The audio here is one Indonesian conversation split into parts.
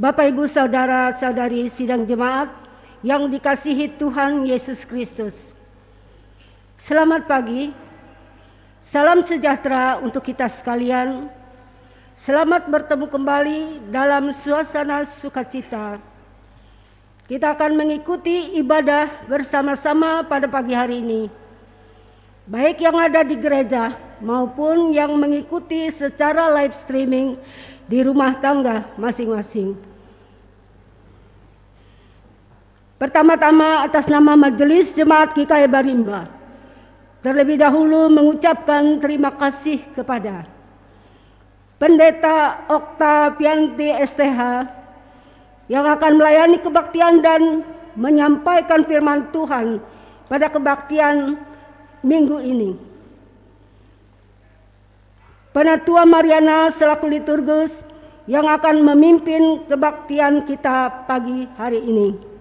Bapak, Ibu, Saudara-saudari sidang jemaat yang dikasihi Tuhan Yesus Kristus. Selamat pagi, salam sejahtera untuk kita sekalian. Selamat bertemu kembali dalam suasana sukacita. Kita akan mengikuti ibadah bersama-sama pada pagi hari ini, baik yang ada di gereja maupun yang mengikuti secara live streaming di rumah tangga masing-masing. Pertama-tama atas nama Majelis Jemaat GKI Barimba, terlebih dahulu mengucapkan terima kasih kepada Pendeta Oktavianti STH yang akan melayani kebaktian dan menyampaikan firman Tuhan pada kebaktian minggu ini. Penatua Mariana selaku liturgus yang akan memimpin kebaktian kita pagi hari ini.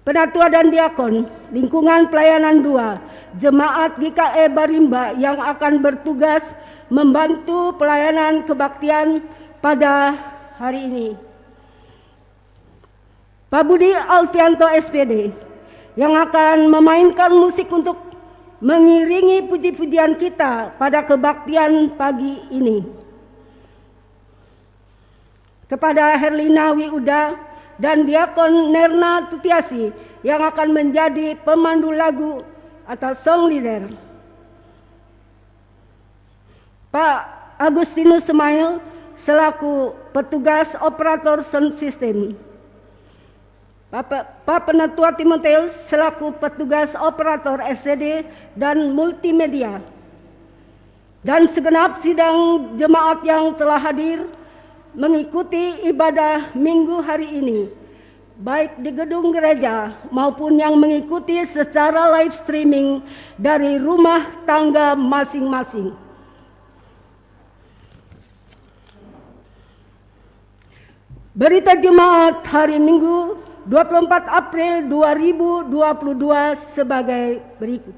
Penatua dan diakon lingkungan pelayanan 2 Jemaat GKI Barimba yang akan bertugas membantu pelayanan kebaktian pada hari ini. Pak Budi Alfianto SPD yang akan memainkan musik untuk mengiringi puji-pujian kita pada kebaktian pagi ini. Kepada Herlina Wiuda dan Diakon Nerna Tutiasi yang akan menjadi pemandu lagu atau song leader. Pak Agustinus Semail selaku petugas operator sound system. Pak Penatua Timoteus selaku petugas operator SCD dan multimedia, dan segenap sidang jemaat yang telah hadir mengikuti ibadah minggu hari ini, baik di gedung gereja maupun yang mengikuti secara live streaming dari rumah tangga masing-masing. Berita jemaat hari Minggu 24 April 2022 sebagai berikut.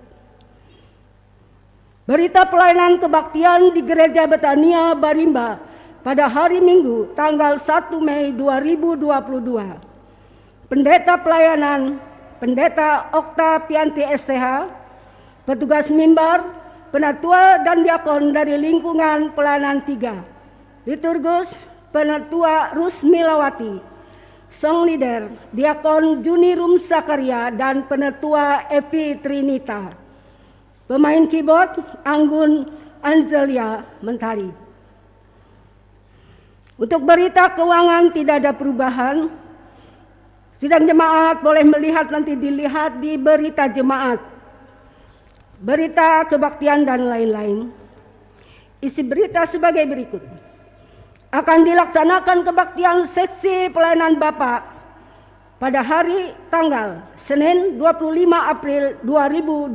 Berita pelayanan kebaktian di Gereja Betania Barimba pada hari Minggu tanggal 1 Mei 2022. Pendeta pelayanan Pendeta Oktavianti STH, petugas mimbar, penatua dan diakon dari lingkungan pelayanan 3. Liturgus Penatua Rusmilawati, song leader Diakon Junirum Sakaria dan Penatua Evi Trinita. Pemain keyboard Anggun Angelia Mentari. Untuk berita keuangan tidak ada perubahan. Sidang jemaat boleh melihat, nanti dilihat di berita jemaat, berita kebaktian dan lain-lain. Isi berita sebagai berikut. Akan dilaksanakan kebaktian seksi pelayanan Bapak pada hari tanggal Senin 25 April 2022.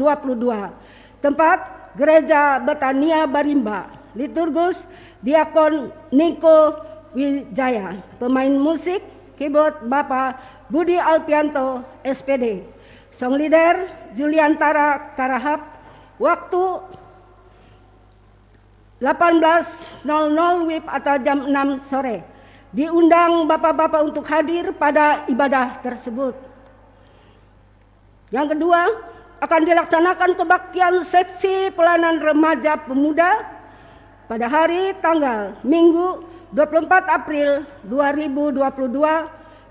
Tempat Gereja Betania Barimba. Liturgus Diakon Niko Wijaya. Pemain musik keyboard Bapak Budi Alfianto SPD. Song leader Juliantara Karahap. Waktu 18.00 WIB atau jam 6 sore. Diundang bapak-bapak untuk hadir pada ibadah tersebut. Yang kedua, akan dilaksanakan kebaktian seksi pelayanan remaja pemuda pada hari tanggal Minggu 24 April 2022.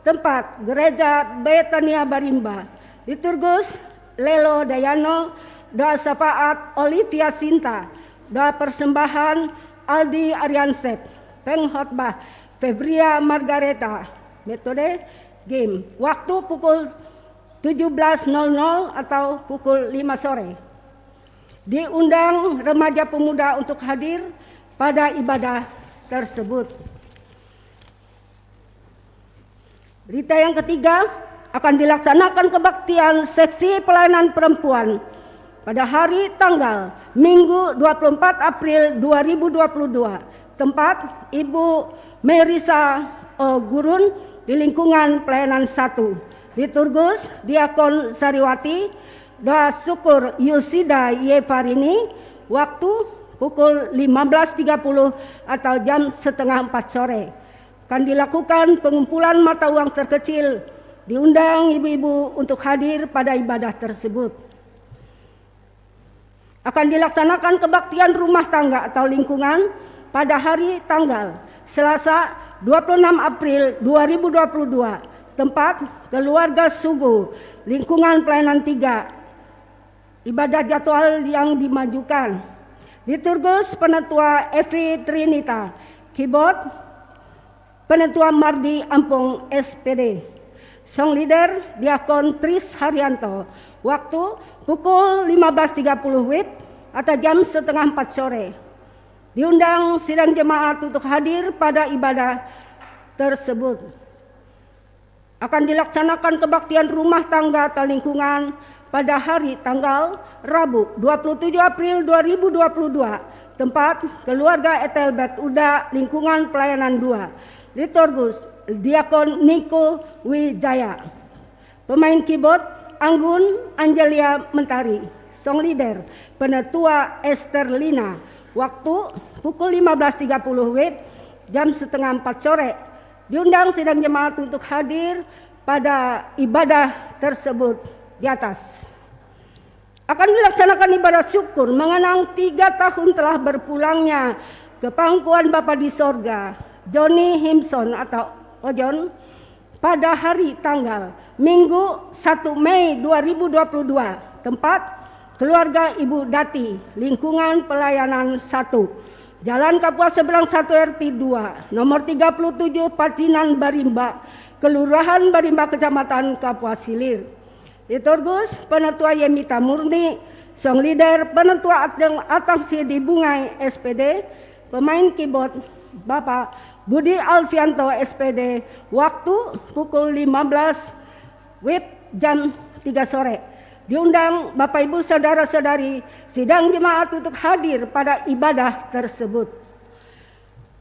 Tempat Gereja Betania Barimba. Liturgus Lelo Dayano, doa syafaat Olivia Sinta, doa persembahan Aldi Aryansep, pengkhotbah Febria Margareta, metode game. Waktu pukul 17.00 atau pukul 5 sore. Diundang remaja pemuda untuk hadir pada ibadah tersebut. Berita yang ketiga, akan dilaksanakan kebaktian seksi pelayanan perempuan pada hari tanggal Minggu 24 April 2022. Tempat Ibu Merisa Gurun di lingkungan pelayanan 1. Liturgus Diakon Sariwati, doa syukur Yusida Yevarini, waktu pukul 15.30 atau jam setengah 4 sore. akan dilakukan pengumpulan mata uang terkecil. Diundang ibu-ibu untuk hadir pada ibadah tersebut. Akan dilaksanakan kebaktian rumah tangga atau lingkungan pada hari tanggal Selasa 26 April 2022, tempat keluarga Sugu, lingkungan pelayanan 3. Ibadah jadwal yang dimajukan. Liturgus Penetua Evi Trinita, keyboard Penetua Mardi Ampung SPD. Song leader Diakon Tris Haryanto. Waktu pukul 15.30 WIB atau jam setengah 4 sore. Diundang sidang jemaat untuk hadir pada ibadah tersebut. Akan dilaksanakan kebaktian rumah tangga atau lingkungan pada hari tanggal Rabu 27 April 2022, tempat keluarga Etelbet Uda, lingkungan pelayanan 2. Liturgus Diakon Niko Wijaya. Pemain keyboard Anggun Angelia Mentari. Song leader Penetua Esther Lina. Waktu pukul 15.30 WIB, jam setengah 4 sore. Diundang sidang jemaat untuk hadir pada ibadah tersebut di atas. Akan dilaksanakan ibadah syukur mengenang 3 tahun telah berpulangnya ke pangkuan Bapa di sorga Johnny Himson atau Ojon pada hari tanggal Minggu 1 Mei 2022, tempat keluarga Ibu Dati, lingkungan pelayanan 1, Jalan Kapuas Seberang 1 RT 2, nomor 37 Patinan Barimba, Kelurahan Barimba, Kecamatan Kapuas Hilir. Liturgus Penetua Yemita Murni. Song leader Penetua Atangsi di Bungai SPD. Pemain keyboard Bapak Budi Alfianto SPD. Waktu pukul 15 WIB, jam 3 sore. Diundang Bapak Ibu Saudara-saudari sidang jemaat untuk hadir pada ibadah tersebut.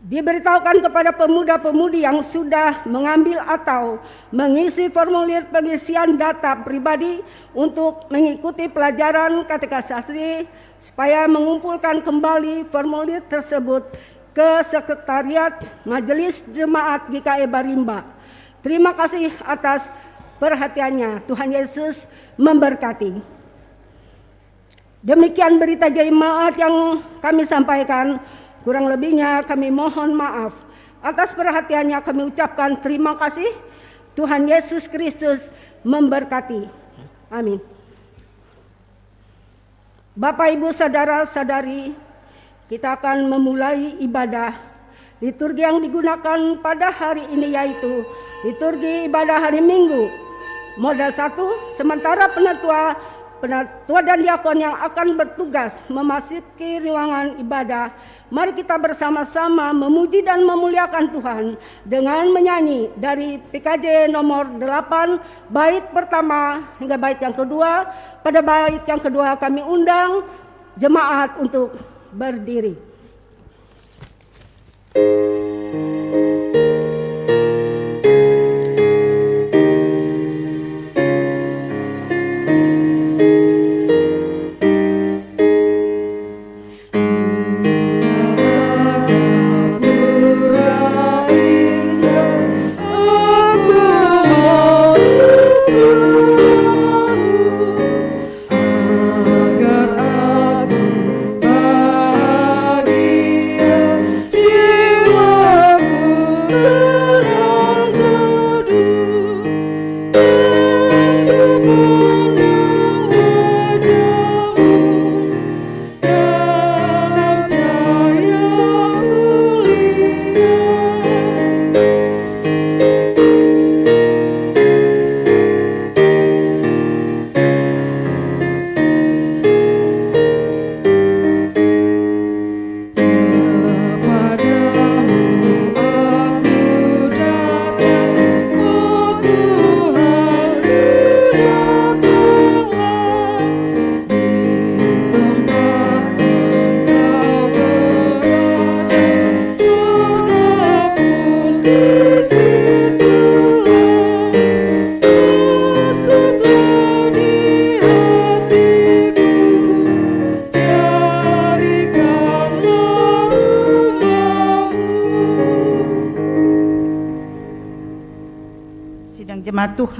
Diberitahukan kepada pemuda-pemudi yang sudah mengambil atau mengisi formulir pengisian data pribadi untuk mengikuti pelajaran katekisasi supaya mengumpulkan kembali formulir tersebut ke Sekretariat Majelis Jemaat GKI Barimba. Terima kasih atas perhatiannya. Tuhan Yesus memberkati. Demikian berita jemaat yang kami sampaikan. Kurang lebihnya kami mohon maaf. Atas perhatiannya kami ucapkan terima kasih. Tuhan Yesus Kristus memberkati. Amin. Bapak, Ibu, Saudara-saudari, kita akan memulai ibadah liturgi yang digunakan pada hari ini, yaitu liturgi ibadah hari Minggu. Modal 1, sementara penetua dan diakon yang akan bertugas memasuki ruangan ibadah, mari kita bersama-sama memuji dan memuliakan Tuhan dengan menyanyi dari PKJ nomor 8, bait pertama hingga bait yang kedua. Pada bait yang kedua kami undang jemaat untuk berdiri.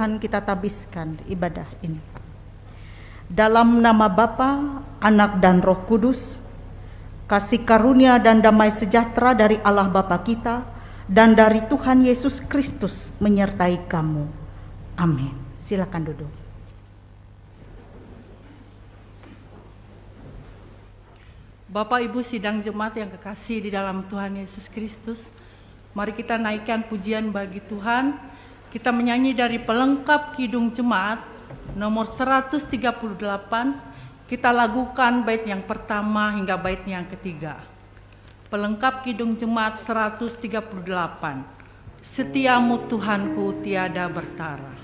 Tuhan kita tabiskan ibadah ini. Dalam nama Bapa, Anak dan Roh Kudus, kasih karunia dan damai sejahtera dari Allah Bapa kita dan dari Tuhan Yesus Kristus menyertai kamu. Amin. Silakan duduk. Bapak Ibu sidang jemaat yang kekasih di dalam Tuhan Yesus Kristus, mari kita naikkan pujian bagi Tuhan. Kita menyanyi dari pelengkap Kidung Jemaat nomor 138. Kita lakukan bait yang pertama hingga bait yang ketiga. Pelengkap Kidung Jemaat 138. Setiamu Tuhanku tiada bertara.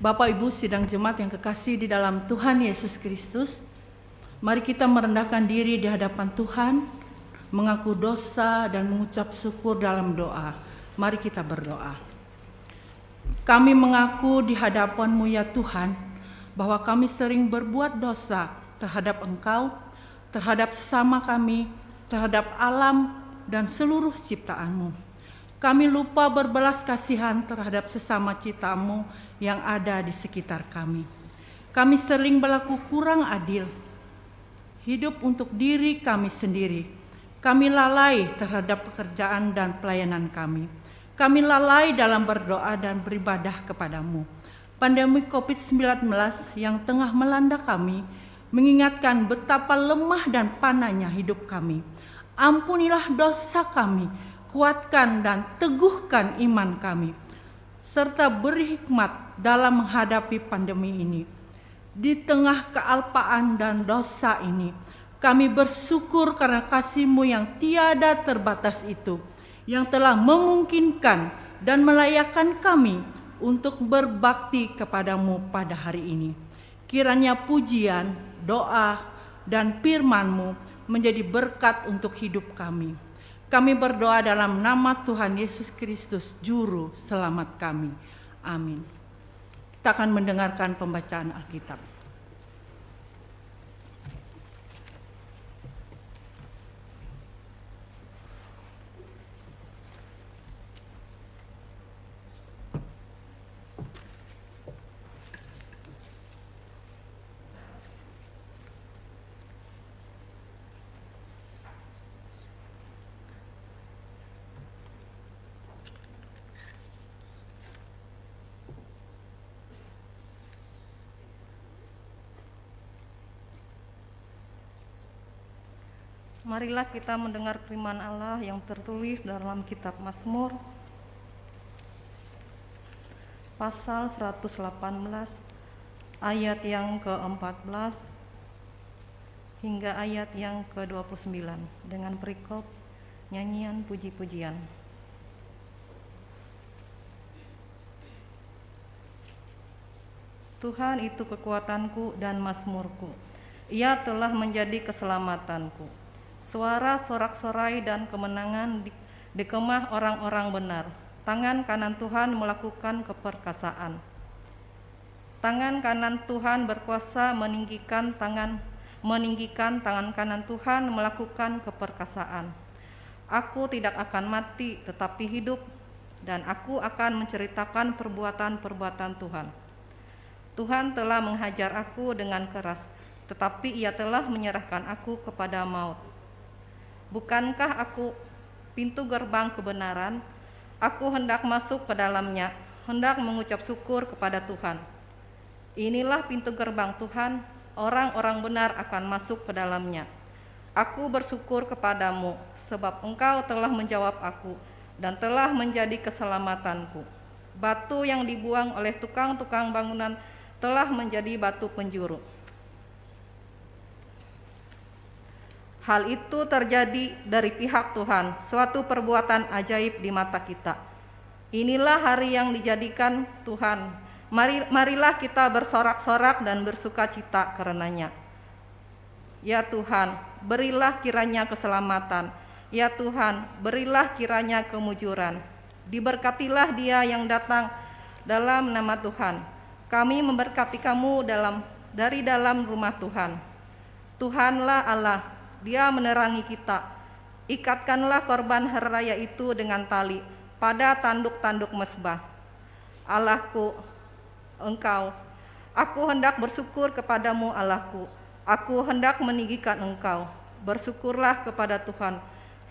Bapak Ibu sidang jemaat yang kekasih di dalam Tuhan Yesus Kristus, mari kita merendahkan diri di hadapan Tuhan, mengaku dosa dan mengucap syukur dalam doa. Mari kita berdoa. Kami mengaku di hadapan-Mu ya Tuhan, bahwa kami sering berbuat dosa terhadap Engkau, terhadap sesama kami, terhadap alam dan seluruh ciptaan-Mu. Kami lupa berbelas kasihan terhadap sesama ciptaan-Mu yang ada di sekitar kami. Kami sering berlaku kurang adil, hidup untuk diri kami sendiri. Kami lalai terhadap pekerjaan dan pelayanan kami. Kami lalai dalam berdoa dan beribadah kepadamu. Pandemi COVID-19 yang tengah melanda kami mengingatkan betapa lemah dan panahnya hidup kami. Ampunilah dosa kami, kuatkan dan teguhkan iman kami, serta beri hikmat dalam menghadapi pandemi ini. Di tengah kealpaan dan dosa ini, kami bersyukur karena kasih-Mu yang tiada terbatas itu, yang telah memungkinkan dan melayakkan kami untuk berbakti kepadamu pada hari ini. Kiranya pujian, doa, dan firman-Mu menjadi berkat untuk hidup kami. Kami berdoa dalam nama Tuhan Yesus Kristus, Juru Selamat kami. Amin. Kita akan mendengarkan pembacaan Alkitab. Marilah kita mendengar firman Allah yang tertulis dalam kitab Mazmur pasal 118 ayat yang ke-14 hingga ayat yang ke-29 dengan perikop nyanyian puji-pujian. Tuhan itu kekuatanku dan mazmurku, Ia telah menjadi keselamatanku. Suara sorak-sorai dan kemenangan di kemah orang-orang benar. Tangan kanan Tuhan melakukan keperkasaan. Tangan kanan Tuhan berkuasa meninggikan tangan kanan Tuhan melakukan keperkasaan. Aku tidak akan mati tetapi hidup, dan aku akan menceritakan perbuatan-perbuatan Tuhan. Tuhan telah menghajar aku dengan keras, tetapi Ia telah menyerahkan aku kepada maut. Bukankah aku pintu gerbang kebenaran? Aku hendak masuk ke dalamnya, hendak mengucap syukur kepada Tuhan. Inilah pintu gerbang Tuhan, orang-orang benar akan masuk ke dalamnya. Aku bersyukur kepadamu, sebab Engkau telah menjawab aku dan telah menjadi keselamatanku. Batu yang dibuang oleh tukang-tukang bangunan telah menjadi batu penjuru. Hal itu terjadi dari pihak Tuhan, suatu perbuatan ajaib di mata kita. Inilah hari yang dijadikan Tuhan. Marilah kita bersorak-sorak dan bersukacita karenanya. Ya Tuhan, berilah kiranya keselamatan. Ya Tuhan, berilah kiranya kemujuran. Diberkatilah dia yang datang dalam nama Tuhan. Kami memberkati kamu dari dalam rumah Tuhan. Tuhanlah Allah, Dia menerangi kita. Ikatkanlah korban hari raya itu dengan tali pada tanduk-tanduk mezbah. Allahku, Engkau, aku hendak bersyukur kepadamu Allahku. Aku hendak meninggikan Engkau. Bersyukurlah kepada Tuhan,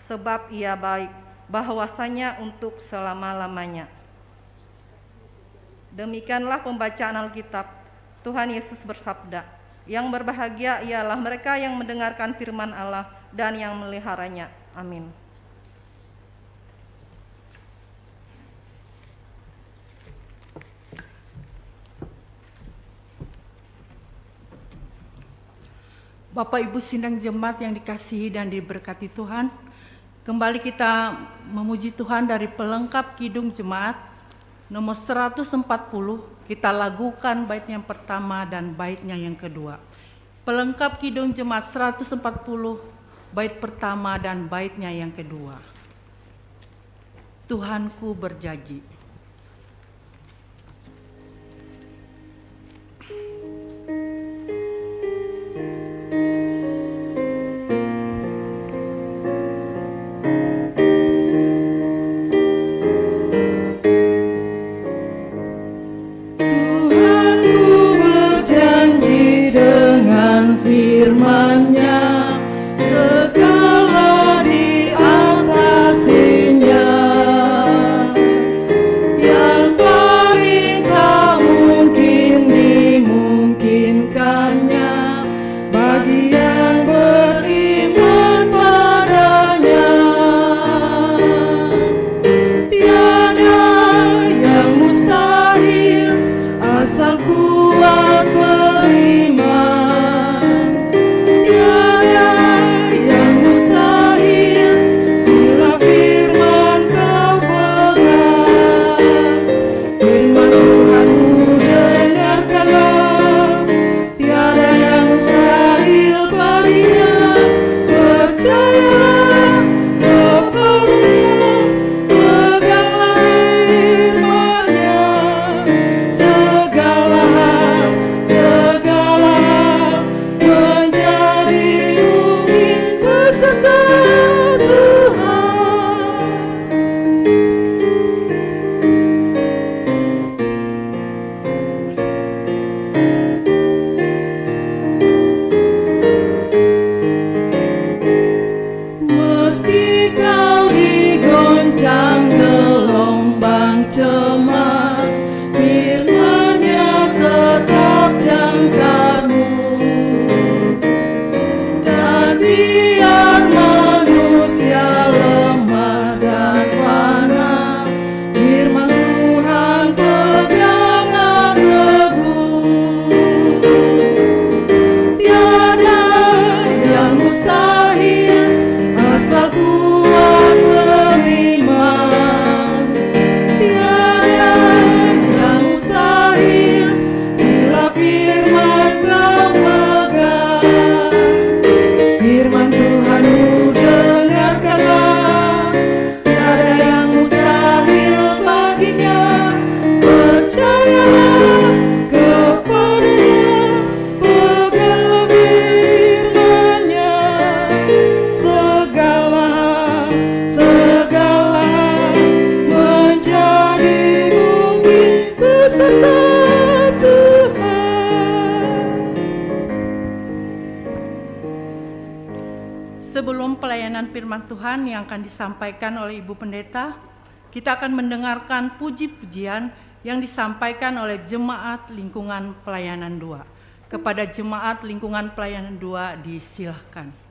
sebab Ia baik, bahwasanya untuk selama-lamanya. Demikianlah pembacaan Alkitab. Tuhan Yesus bersabda, yang berbahagia ialah mereka yang mendengarkan firman Allah dan yang meliharanya. Amin. Bapak Ibu sidang jemaat yang dikasihi dan diberkati Tuhan, kembali kita memuji Tuhan dari pelengkap Kidung Jemaat nomor 140, kita lagukan bait yang pertama dan baitnya yang kedua. Pelengkap Kidung Jemaat 140, bait pertama dan baitnya yang kedua. Tuhanku berjanji. Firman-Nya segala diatasinya, yang paling tak mungkin dimungkinkannya bagi yang beriman padanya. Tiada yang mustahil asal kuat beriman. Biar pelayanan firman Tuhan yang akan disampaikan oleh Ibu Pendeta, kita akan mendengarkan puji-pujian yang disampaikan oleh Jemaat Lingkungan Pelayanan 2. Kepada Jemaat Lingkungan Pelayanan 2 disilahkan.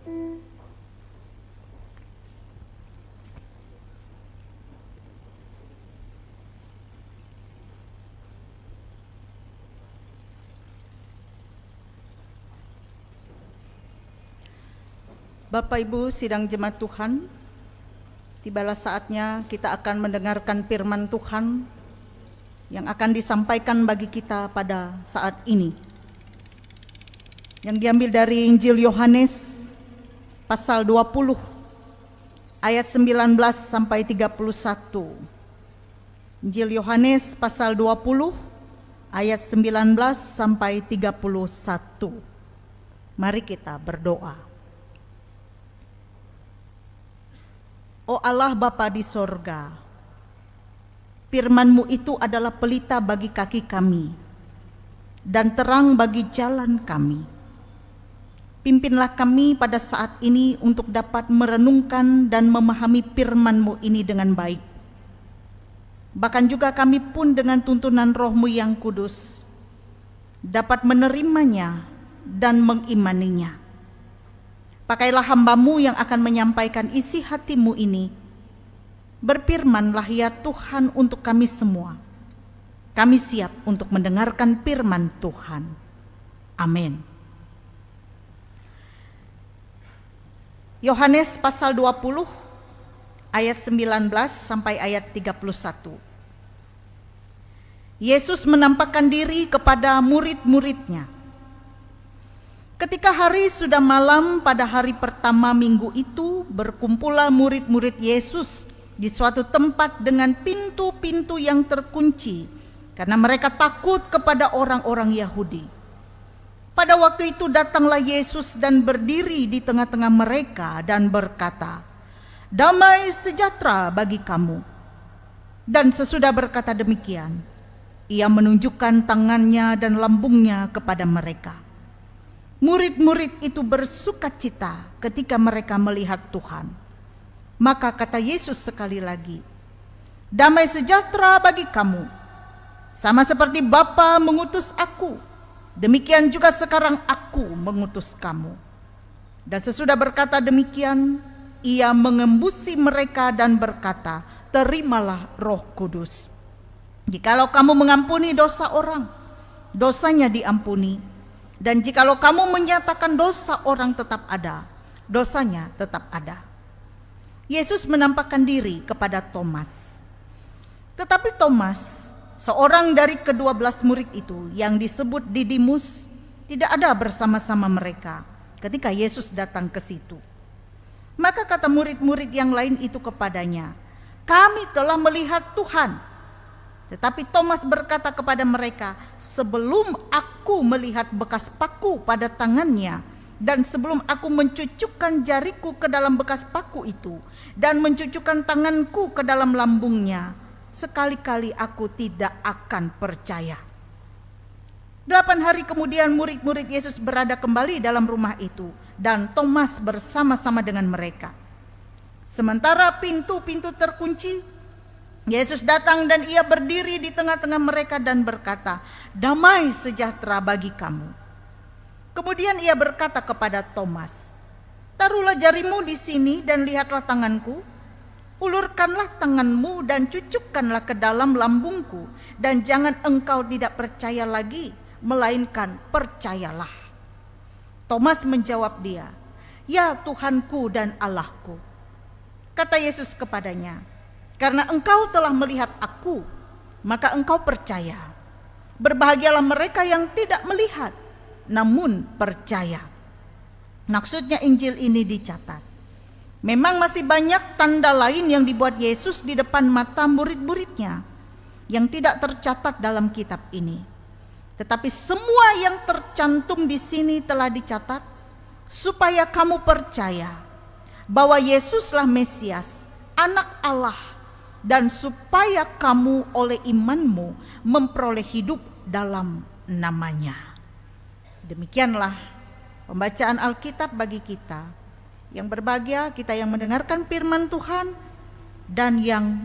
Bapak Ibu sidang jemaat Tuhan, tibalah saatnya kita akan mendengarkan firman Tuhan yang akan disampaikan bagi kita pada saat ini. Yang diambil dari Injil Yohanes pasal 20 ayat 19 sampai 31. Injil Yohanes pasal 20 ayat 19 sampai 31. Mari kita berdoa. Oh Allah Bapa di sorga, firman-Mu itu adalah pelita bagi kaki kami dan terang bagi jalan kami. Pimpinlah kami pada saat ini untuk dapat merenungkan dan memahami firman-Mu ini dengan baik. Bahkan juga kami pun dengan tuntunan Roh-Mu yang kudus dapat menerimanya dan mengimaninya. Pakailah hamba-Mu yang akan menyampaikan isi hati-Mu ini. Berfirmanlah ya Tuhan untuk kami semua. Kami siap untuk mendengarkan firman Tuhan. Amin. Yohanes pasal 20 ayat 19 sampai ayat 31. Yesus menampakkan diri kepada murid-muridnya. Ketika hari sudah malam pada hari pertama minggu itu, berkumpullah murid-murid Yesus di suatu tempat dengan pintu-pintu yang terkunci, karena mereka takut kepada orang-orang Yahudi. Pada waktu itu datanglah Yesus dan berdiri di tengah-tengah mereka dan berkata, "Damai sejahtera bagi kamu." Dan sesudah berkata demikian, Ia menunjukkan tangannya dan lambungnya kepada mereka. Murid-murid itu bersukacita ketika mereka melihat Tuhan. Maka kata Yesus sekali lagi, "Damai sejahtera bagi kamu. Sama seperti Bapa mengutus aku, demikian juga sekarang aku mengutus kamu." Dan sesudah berkata demikian, Ia mengembusi mereka dan berkata, "Terimalah Roh Kudus. Jikalau kamu mengampuni dosa orang, dosanya diampuni. Dan jikalau kamu menyatakan dosa orang tetap ada, dosanya tetap ada." Yesus menampakkan diri kepada Thomas. Tetapi Thomas, seorang dari ke-12 murid itu yang disebut Didimus, tidak ada bersama-sama mereka ketika Yesus datang ke situ. Maka kata murid-murid yang lain itu kepadanya, "Kami telah melihat Tuhan." Tetapi Thomas berkata kepada mereka, "Sebelum aku melihat bekas paku pada tangannya, dan sebelum aku mencucukkan jariku ke dalam bekas paku itu, dan mencucukkan tanganku ke dalam lambungnya, sekali-kali aku tidak akan percaya." 8 hari kemudian murid-murid Yesus berada kembali dalam rumah itu, dan Thomas bersama-sama dengan mereka. Sementara pintu-pintu terkunci, Yesus datang dan Ia berdiri di tengah-tengah mereka dan berkata, "Damai sejahtera bagi kamu." Kemudian Ia berkata kepada Thomas, "Taruhlah jarimu di sini dan lihatlah tanganku. Ulurkanlah tanganmu dan cucukkanlah ke dalam lambungku, dan jangan engkau tidak percaya lagi, melainkan percayalah." Thomas menjawab dia, "Ya Tuhanku dan Allahku." Kata Yesus kepadanya, "Karena engkau telah melihat aku, maka engkau percaya. Berbahagialah mereka yang tidak melihat, namun percaya." Maksudnya Injil ini dicatat. Memang masih banyak tanda lain yang dibuat Yesus di depan mata murid-muridnya yang tidak tercatat dalam kitab ini. Tetapi semua yang tercantum di sini telah dicatat supaya kamu percaya bahwa Yesuslah Mesias, Anak Allah, dan supaya kamu oleh imanmu memperoleh hidup dalam namanya. Demikianlah pembacaan Alkitab bagi kita. Yang berbahagia kita yang mendengarkan firman Tuhan dan yang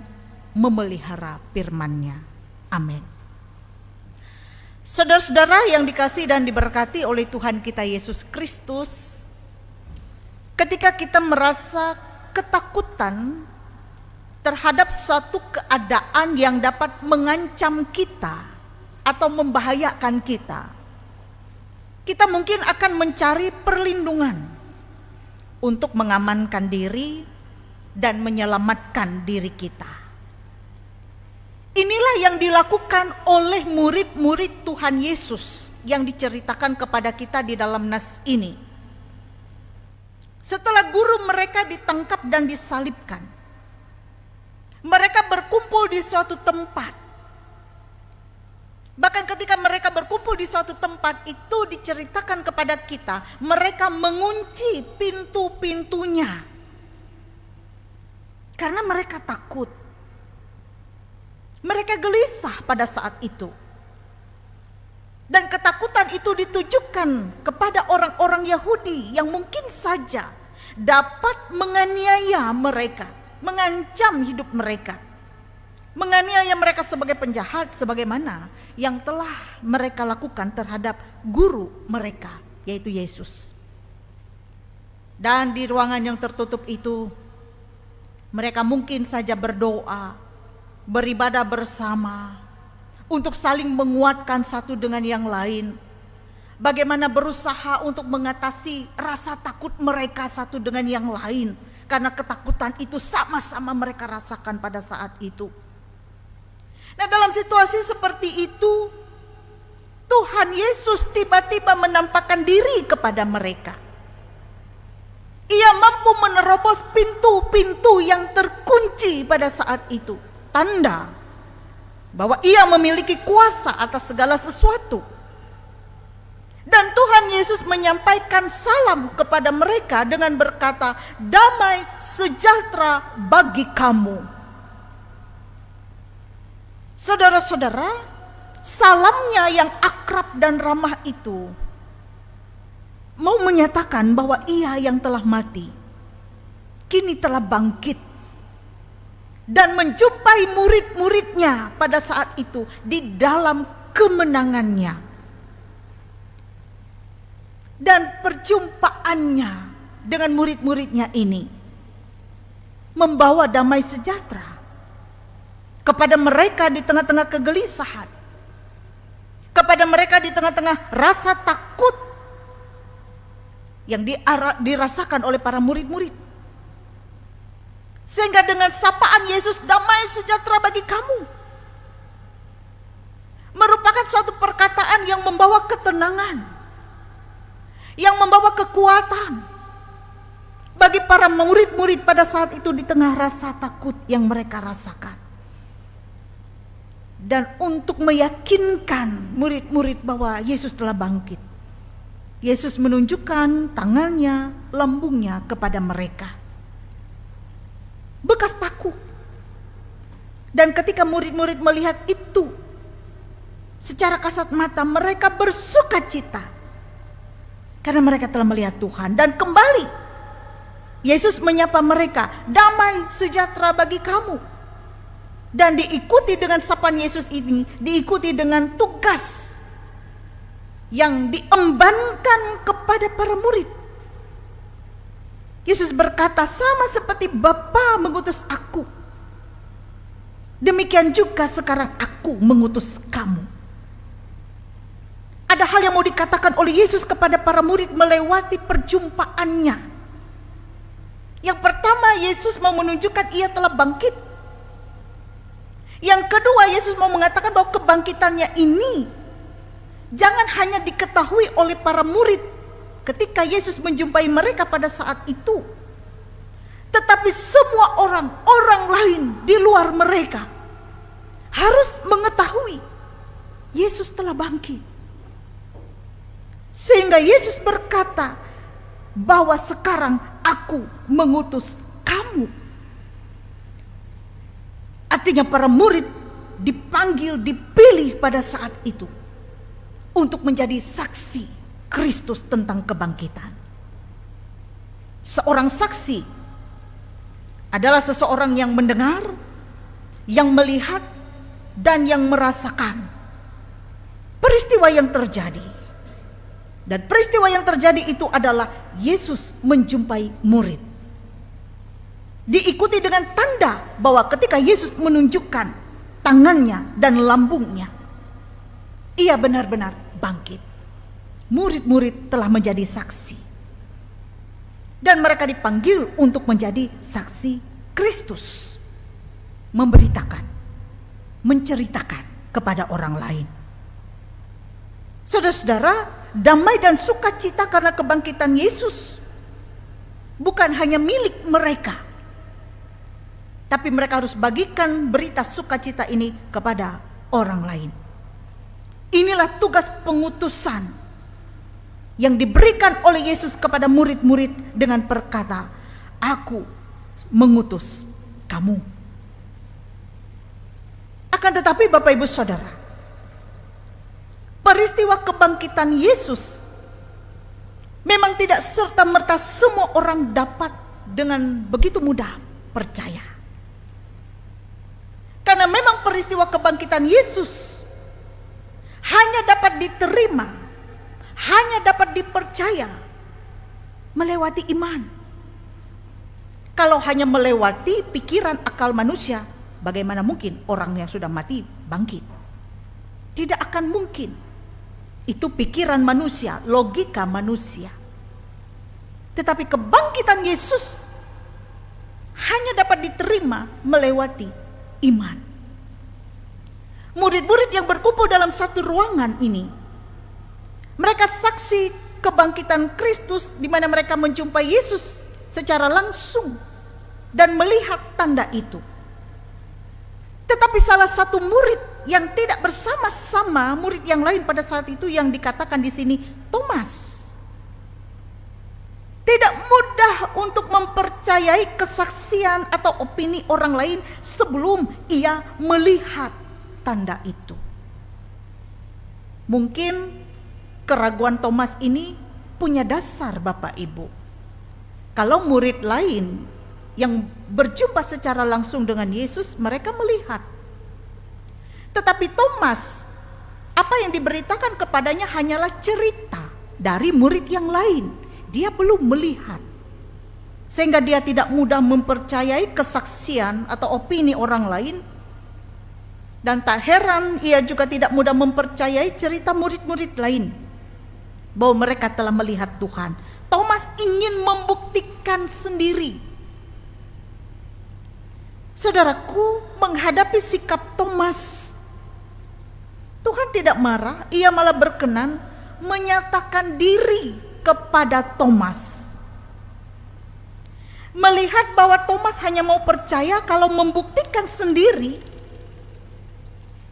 memelihara firman-Nya. Amin. Saudara-saudara yang dikasihi dan diberkati oleh Tuhan kita Yesus Kristus, ketika kita merasa ketakutan terhadap suatu keadaan yang dapat mengancam kita atau membahayakan kita, kita mungkin akan mencari perlindungan untuk mengamankan diri dan menyelamatkan diri kita. Inilah yang dilakukan oleh murid-murid Tuhan Yesus yang diceritakan kepada kita di dalam nas ini. Setelah guru mereka ditangkap dan disalibkan, mereka berkumpul di suatu tempat. Bahkan ketika mereka berkumpul di suatu tempat itu diceritakan kepada kita, mereka mengunci pintu-pintunya karena mereka takut. Mereka gelisah pada saat itu. Dan ketakutan itu ditujukan kepada orang-orang Yahudi yang mungkin saja dapat menganiaya mereka, mengancam hidup mereka, menganiaya mereka sebagai penjahat sebagaimana yang telah mereka lakukan terhadap guru mereka, yaitu Yesus. Dan di ruangan yang tertutup itu, mereka mungkin saja berdoa, beribadah bersama untuk saling menguatkan satu dengan yang lain. Bagaimana berusaha untuk mengatasi rasa takut mereka satu dengan yang lain, karena ketakutan itu sama-sama mereka rasakan pada saat itu. Nah, dalam situasi seperti itu, Tuhan Yesus tiba-tiba menampakkan diri kepada mereka. Ia mampu menerobos pintu-pintu yang terkunci pada saat itu. Tanda bahwa ia memiliki kuasa atas segala sesuatu. Dan Tuhan Yesus menyampaikan salam kepada mereka dengan berkata, "Damai sejahtera bagi kamu." Saudara-saudara, salamnya yang akrab dan ramah itu mau menyatakan bahwa ia yang telah mati kini telah bangkit dan menjumpai murid-muridnya pada saat itu di dalam kemenangannya. Dan perjumpaannya dengan murid-muridnya ini membawa damai sejahtera kepada mereka di tengah-tengah kegelisahan, kepada mereka di tengah-tengah rasa takut yang dirasakan oleh para murid-murid. Sehingga dengan sapaan Yesus, "Damai sejahtera bagi kamu," merupakan suatu perkataan yang membawa ketenangan, yang membawa kekuatan bagi para murid-murid pada saat itu di tengah rasa takut yang mereka rasakan. Dan untuk meyakinkan murid-murid bahwa Yesus telah bangkit, Yesus menunjukkan tangannya, lambungnya kepada mereka. Bekas paku. Dan ketika murid-murid melihat itu, secara kasat mata mereka bersuka cita karena mereka telah melihat Tuhan. Dan kembali Yesus menyapa mereka, "Damai sejahtera bagi kamu." Dan diikuti dengan sapaan Yesus ini, diikuti dengan tugas yang diembankan kepada para murid. Yesus berkata, "Sama seperti Bapa mengutus aku, demikian juga sekarang aku mengutus kamu." Ada hal yang mau dikatakan oleh Yesus kepada para murid melewati perjumpaannya. Yang pertama, Yesus mau menunjukkan ia telah bangkit. Yang kedua, Yesus mau mengatakan bahwa kebangkitannya ini jangan hanya diketahui oleh para murid ketika Yesus menjumpai mereka pada saat itu, tetapi semua orang lain di luar mereka harus mengetahui Yesus telah bangkit. Sehingga Yesus berkata bahwa sekarang aku mengutus kamu. Artinya para murid dipanggil, dipilih pada saat itu untuk menjadi saksi Kristus tentang kebangkitan. Seorang saksi adalah seseorang yang mendengar, yang melihat, dan yang merasakan peristiwa yang terjadi. Dan peristiwa yang terjadi itu adalah Yesus menjumpai murid. Diikuti dengan tanda bahwa ketika Yesus menunjukkan tangannya dan lambungnya, ia benar-benar bangkit. Murid-murid telah menjadi saksi. Dan mereka dipanggil untuk menjadi saksi Kristus. Memberitakan, menceritakan kepada orang lain. Saudara-saudara, damai dan sukacita karena kebangkitan Yesus bukan hanya milik mereka, tapi mereka harus bagikan berita sukacita ini kepada orang lain. Inilah tugas pengutusan yang diberikan oleh Yesus kepada murid-murid dengan berkata, "Aku mengutus kamu." Akan tetapi Bapak Ibu Saudara, peristiwa kebangkitan Yesus memang tidak serta-merta semua orang dapat dengan begitu mudah percaya. Karena memang peristiwa kebangkitan Yesus hanya dapat diterima, hanya dapat dipercaya melewati iman. Kalau hanya melewati pikiran akal manusia, bagaimana mungkin orang yang sudah mati bangkit? Tidak akan mungkin. Itu pikiran manusia, logika manusia. Tetapi kebangkitan Yesus hanya dapat diterima melewati iman. Murid-murid yang berkumpul dalam satu ruangan ini, mereka saksi kebangkitan Kristus, di mana mereka menjumpai Yesus secara langsung dan melihat tanda itu. Tetapi salah satu murid yang tidak bersama-sama murid yang lain pada saat itu, yang dikatakan di sini Thomas, tidak mudah untuk mempercayai kesaksian atau opini orang lain sebelum ia melihat tanda itu. Mungkin keraguan Thomas ini punya dasar, Bapak Ibu. Kalau murid lain yang berjumpa secara langsung dengan Yesus, mereka melihat. Tetapi Thomas, apa yang diberitakan kepadanya hanyalah cerita dari murid yang lain. Dia belum melihat. Sehingga dia tidak mudah mempercayai kesaksian atau opini orang lain. Dan tak heran ia juga tidak mudah mempercayai cerita murid-murid lain bahwa mereka telah melihat Tuhan. Thomas ingin membuktikan sendiri. Saudaraku, menghadapi sikap Thomas, Tuhan tidak marah, ia malah berkenan menyatakan diri kepada Thomas. Melihat bahwa Thomas hanya mau percaya kalau membuktikan sendiri,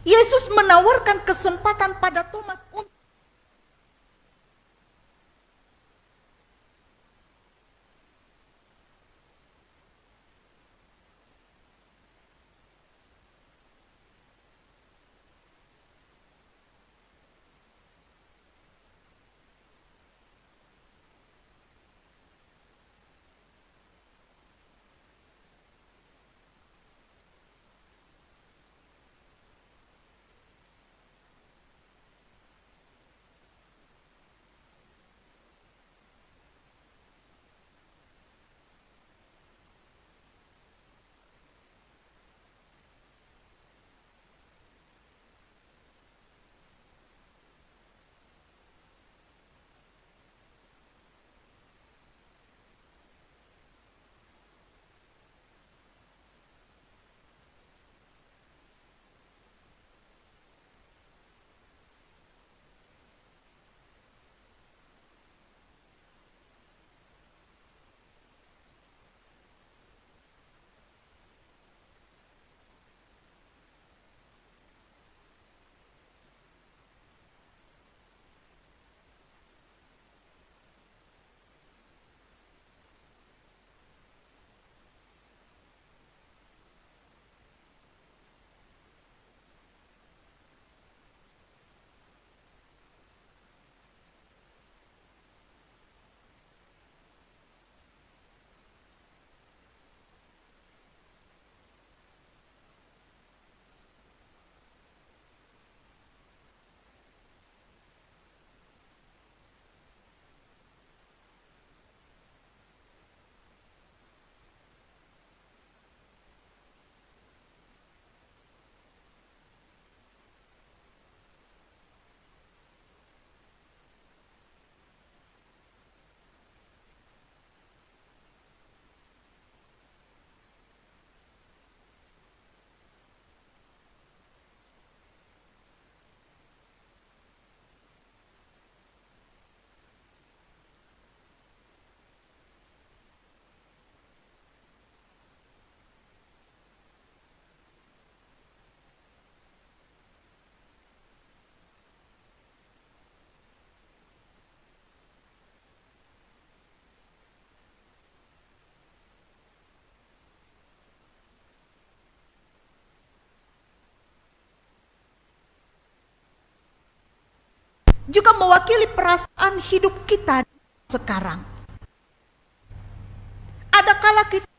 Yesus menawarkan kesempatan pada Thomas untuk juga mewakili perasaan hidup kita sekarang. Ada kala kita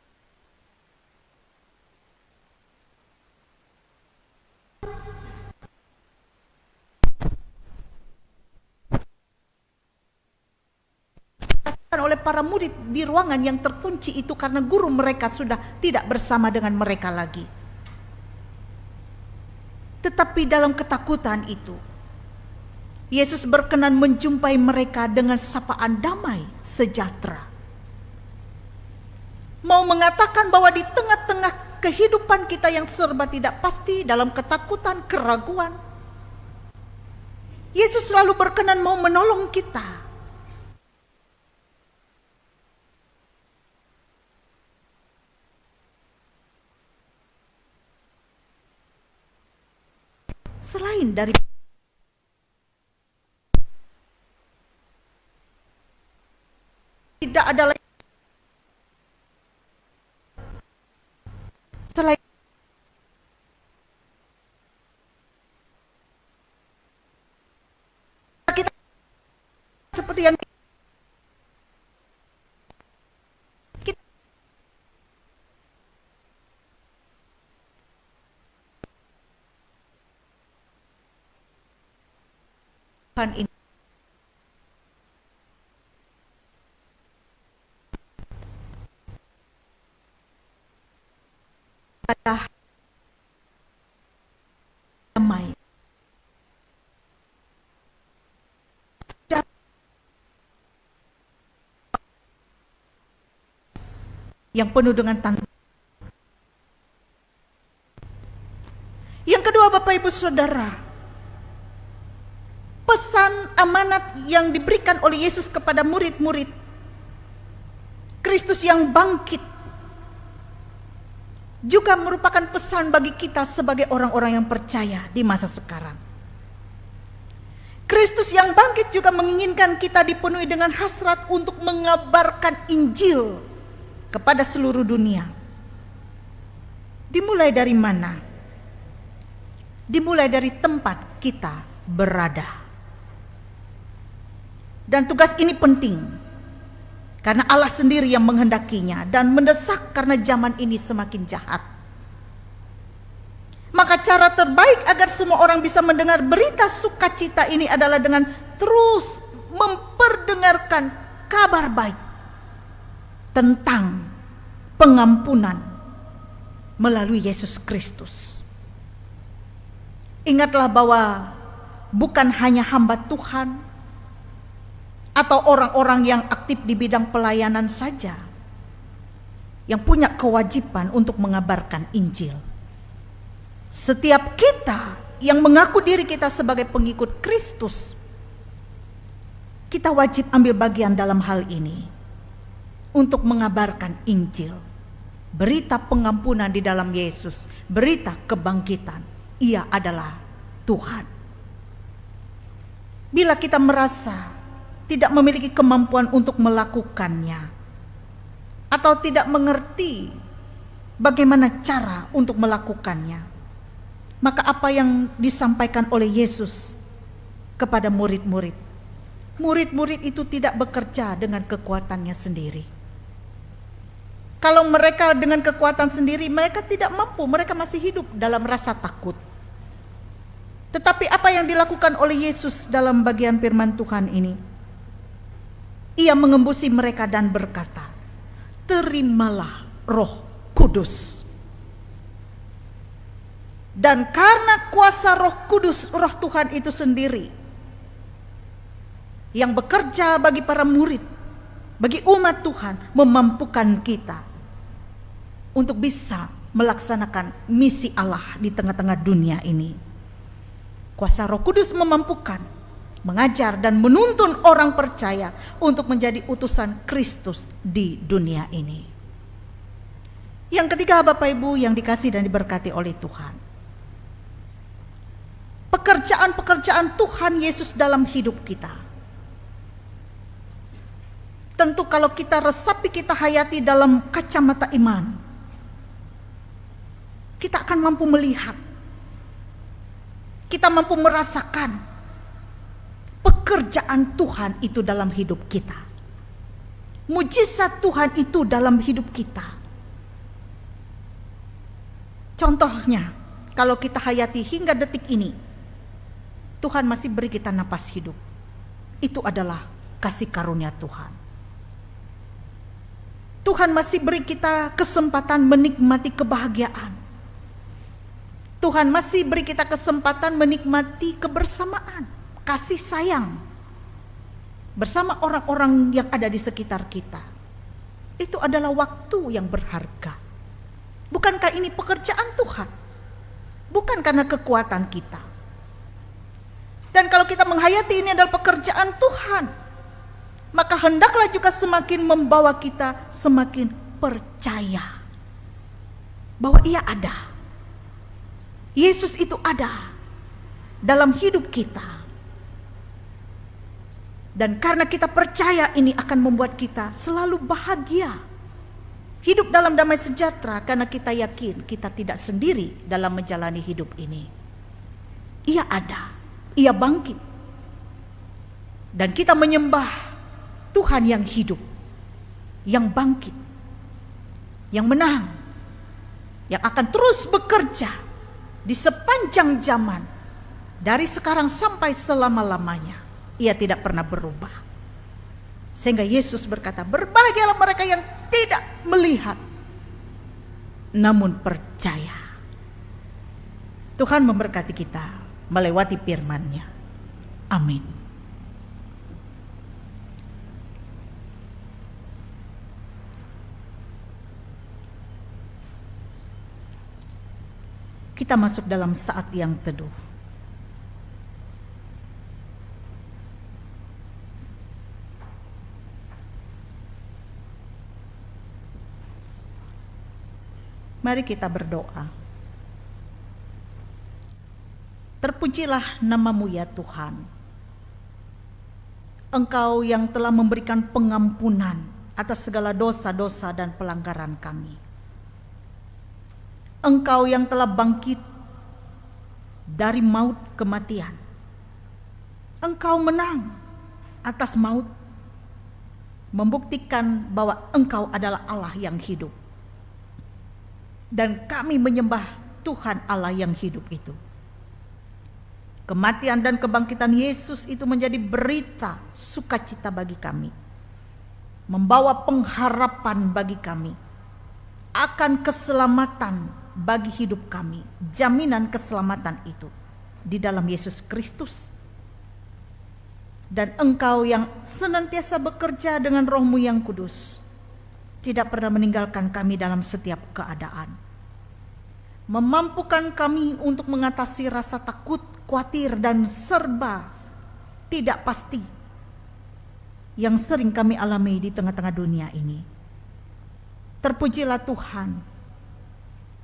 oleh para murid di ruangan yang terkunci itu karena guru mereka sudah tidak bersama dengan mereka lagi. Tetapi dalam ketakutan itu, Yesus berkenan menjumpai mereka dengan sapaan damai sejahtera. Mau mengatakan bahwa di tengah-tengah kehidupan kita yang serba tidak pasti, dalam ketakutan, keraguan, Yesus selalu berkenan mau menolong kita. Selain dari tidak ada lagi selain kita seperti yang kita ini adalah damai yang penuh dengan tantangan. Yang kedua, Bapak Ibu Saudara, pesan amanat yang diberikan oleh Yesus kepada murid-murid Kristus yang bangkit juga merupakan pesan bagi kita sebagai orang-orang yang percaya di masa sekarang. Kristus yang bangkit juga menginginkan kita dipenuhi dengan hasrat untuk mengabarkan Injil kepada seluruh dunia. Dimulai dari mana? Dimulai dari tempat kita berada. Dan tugas ini penting karena Allah sendiri yang menghendakinya dan mendesak karena zaman ini semakin jahat. Maka cara terbaik agar semua orang bisa mendengar berita sukacita ini adalah dengan terus memperdengarkan kabar baik tentang pengampunan melalui Yesus Kristus. Ingatlah bahwa bukan hanya hamba Tuhan atau orang-orang yang aktif di bidang pelayanan saja yang punya kewajiban untuk mengabarkan Injil. Setiap kita yang mengaku diri kita sebagai pengikut Kristus, kita wajib ambil bagian dalam hal ini untuk mengabarkan Injil, berita pengampunan di dalam Yesus, berita kebangkitan. Ia adalah Tuhan. Bila kita merasa tidak memiliki kemampuan untuk melakukannya, atau tidak mengerti bagaimana cara untuk melakukannya, maka apa yang disampaikan oleh Yesus kepada murid-murid, murid-murid itu tidak bekerja dengan kekuatannya sendiri. Kalau mereka dengan kekuatan sendiri, mereka tidak mampu, mereka masih hidup dalam rasa takut. Tetapi apa yang dilakukan oleh Yesus dalam bagian firman Tuhan ini? Ia mengembusi mereka dan berkata, terimalah Roh Kudus. Dan karena kuasa Roh Kudus, Roh Tuhan itu sendiri yang bekerja bagi para murid, bagi umat Tuhan, memampukan kita untuk bisa melaksanakan misi Allah di tengah-tengah dunia ini. Kuasa Roh Kudus memampukan mengajar dan menuntun orang percaya untuk menjadi utusan Kristus di dunia ini. Yang ketiga, Bapak Ibu yang dikasihi dan diberkati oleh Tuhan, pekerjaan-pekerjaan Tuhan Yesus dalam hidup kita. Tentu kalau kita resapi, kita hayati dalam kacamata iman, kita akan mampu melihat, kita mampu merasakan pekerjaan Tuhan itu dalam hidup kita. Mujizat Tuhan itu dalam hidup kita. Contohnya, kalau kita hayati hingga detik ini, Tuhan masih beri kita napas hidup. Itu adalah kasih karunia Tuhan. Tuhan masih beri kita kesempatan menikmati kebahagiaan. Tuhan masih beri kita kesempatan menikmati kebersamaan, kasih sayang bersama orang-orang yang ada di sekitar kita. Itu adalah waktu yang berharga. Bukankah ini pekerjaan Tuhan? Bukan karena kekuatan kita. Dan kalau kita menghayati ini adalah pekerjaan Tuhan, maka hendaklah juga semakin membawa kita semakin percaya bahwa Ia ada. Yesus itu ada dalam hidup kita. Dan karena kita percaya, ini akan membuat kita selalu bahagia. Hidup dalam damai sejahtera karena kita yakin kita tidak sendiri dalam menjalani hidup ini. Ia ada, Ia bangkit. Dan kita menyembah Tuhan yang hidup, yang bangkit, yang menang, yang akan terus bekerja di sepanjang zaman, dari sekarang sampai selama-lamanya. Ia tidak pernah berubah. Sehingga Yesus berkata, berbahagialah mereka yang tidak melihat namun percaya. Tuhan memberkati kita melewati firman-Nya. Amin. Kita masuk dalam saat yang teduh. Mari kita berdoa. Terpujilah nama-Mu ya Tuhan. Engkau yang telah memberikan pengampunan atas segala dosa-dosa dan pelanggaran kami. Engkau yang telah bangkit dari maut kematian. Engkau menang atas maut, membuktikan bahwa Engkau adalah Allah yang hidup. Dan kami menyembah Tuhan Allah yang hidup itu. Kematian dan kebangkitan Yesus itu menjadi berita sukacita bagi kami, membawa pengharapan bagi kami akan keselamatan bagi hidup kami. Jaminan keselamatan itu di dalam Yesus Kristus. Dan Engkau yang senantiasa bekerja dengan Roh-Mu yang kudus, tidak pernah meninggalkan kami dalam setiap keadaan. Memampukan kami untuk mengatasi rasa takut, khawatir, dan serba tidak pasti yang sering kami alami di tengah-tengah dunia ini. Terpujilah Tuhan.